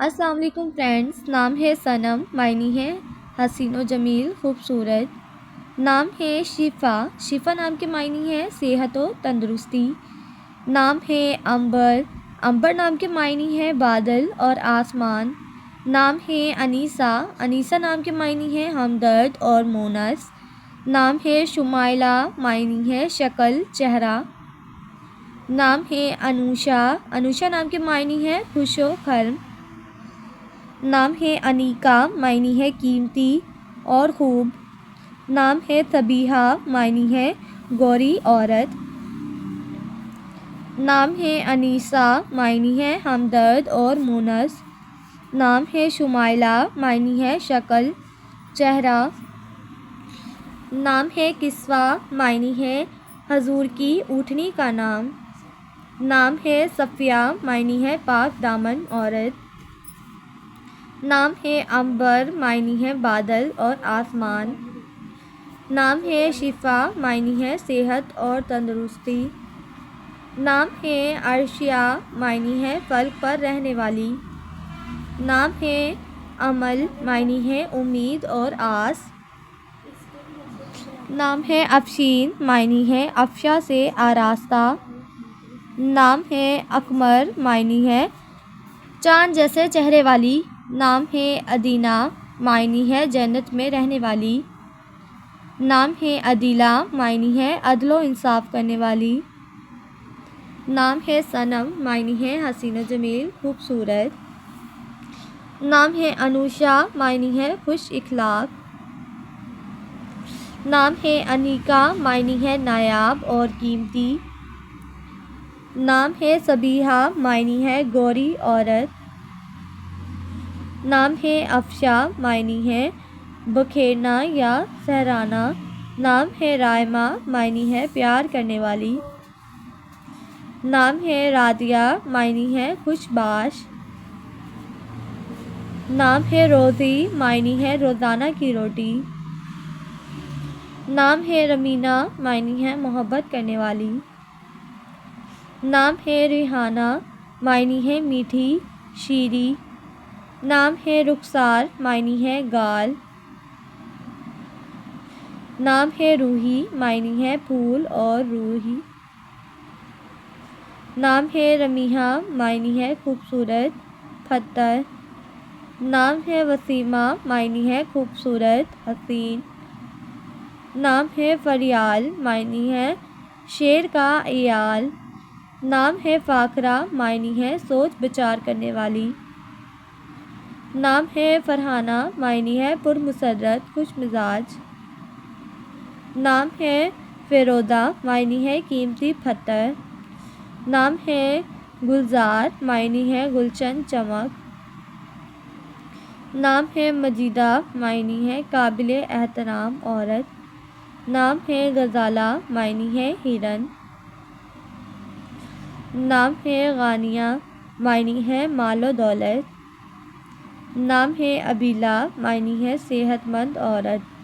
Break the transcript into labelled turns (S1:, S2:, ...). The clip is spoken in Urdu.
S1: السلام علیکم فرینڈس، نام ہے صنم، معنی ہے حسین و جمیل، خوبصورت۔ نام ہے شفا، شفا نام کے معنی ہے صحت و تندرستی۔ نام ہے عنبر، عنبر نام کے معنی ہے بادل اور آسمان۔ نام ہے انیسہ، انیسہ نام کے معنی ہے ہمدرد اور مونس۔ نام ہے شمائلہ، معنی ہے شکل، چہرہ۔ نام ہے انوشا، انوشا نام کے معنی ہے خوش و خرم۔ نام ہے انیکا، معنی ہے قیمتی اور خوب۔ نام ہے صبیحہ، معنی ہے گوری عورت۔ نام ہے انیسہ، معنی ہے ہمدرد اور مونس۔ نام ہے شمائلہ، معنی ہے شکل، چہرہ۔ نام ہے کسوہ، معنی ہے حضور کی اونٹنی کا نام۔ نام ہے صفیہ، معنی ہے پاک دامن عورت۔ نام ہے عنبر، معنی ہے بادل اور آسمان۔ نام ہے شفا، معنی ہے صحت اور تندرستی۔ نام ہے عرشیہ، معنی ہے فلک پر رہنے والی۔ نام ہے امل، معنی ہے امید اور آس۔ نام ہے افشین، معنی ہے افشاں سے آراستہ۔ نام ہے اقمر، معنی ہے چاند جیسے چہرے والی۔ نام ہے ادینہ، معنی ہے جنت میں رہنے والی۔ نام ہے عدیلہ، معنی ہے عدل و انصاف کرنے والی۔ نام ہے صنم، معنی ہے حسین و جمیل، خوبصورت۔ نام ہے انوشا، معنی ہے خوش اخلاق۔ نام ہے انیکا، معنی ہے نایاب اور قیمتی۔ نام ہے صبیحہ، معنی ہے گوری عورت۔ نام ہے افشا، معنی ہے بکھیرنا یا سہرانا۔ نام ہے رائمہ، معنی ہے پیار کرنے والی۔ نام ہے راضیہ، معنی ہے خوش باش۔ نام ہے روزی، معنی ہے روزانہ کی روٹی۔ نام ہے رمینہ، معنی ہے محبت کرنے والی۔ نام ہے ریحانہ، معنی ہے میٹھی، شیریں۔ نام ہے رخسار، معنی ہے گال۔ نام ہے روحی، معنی ہے پھول اور روحی۔ نام ہے رمیحہ، معنی ہے خوبصورت، پھتر۔ نام ہے وسیمہ، معنی ہے خوبصورت، حسین۔ نام ہے فریال، معنی ہے شیر کا عیال۔ نام ہے فاخرہ، معنی ہے سوچ بچار کرنے والی۔ نام ہے فرحانہ، معنی ہے پرمسرت، خوش مزاج۔ نام ہے فیرودہ، معنی ہے قیمتی پتھر۔ نام ہے گلزار، معنی ہے گلشن چمک۔ نام ہے مجیدہ، معنی ہے قابل احترام عورت۔ نام ہے غزالہ، معنی ہے ہرن۔ نام ہے غانیہ، معنی ہے مال و دولت۔ نام ہے ابیلہ، معنی ہے صحت مند عورت۔